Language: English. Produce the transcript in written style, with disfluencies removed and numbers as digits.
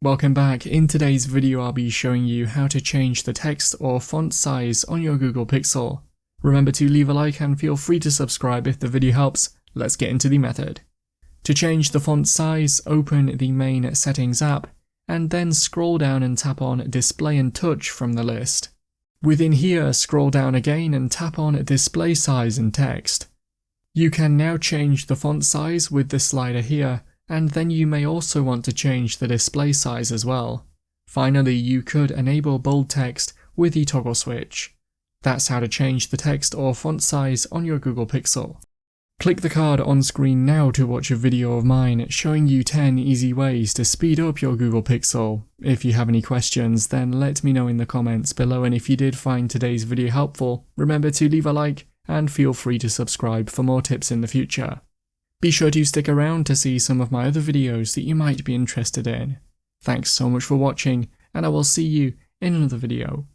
Welcome back. In today's video I'll be showing you how to change the text or font size on your Google Pixel. Remember to leave a like and feel free to subscribe if the video helps. Let's get into the method. To change the font size, open the main settings app and then scroll down and tap on Display and Touch from the list. Within here, scroll down again and tap on Display Size and Text. You can now change the font size with the slider here, and then you may also want to change the display size as well. Finally, you could enable bold text with the toggle switch. That's how to change the text or font size on your Google Pixel. Click the card on screen now to watch a video of mine showing you 10 easy ways to speed up your Google Pixel. If you have any questions, then let me know in the comments below, and if you did find today's video helpful, remember to leave a like and feel free to subscribe for more tips in the future. Be sure to stick around to see some of my other videos that you might be interested in. Thanks so much for watching, and I will see you in another video.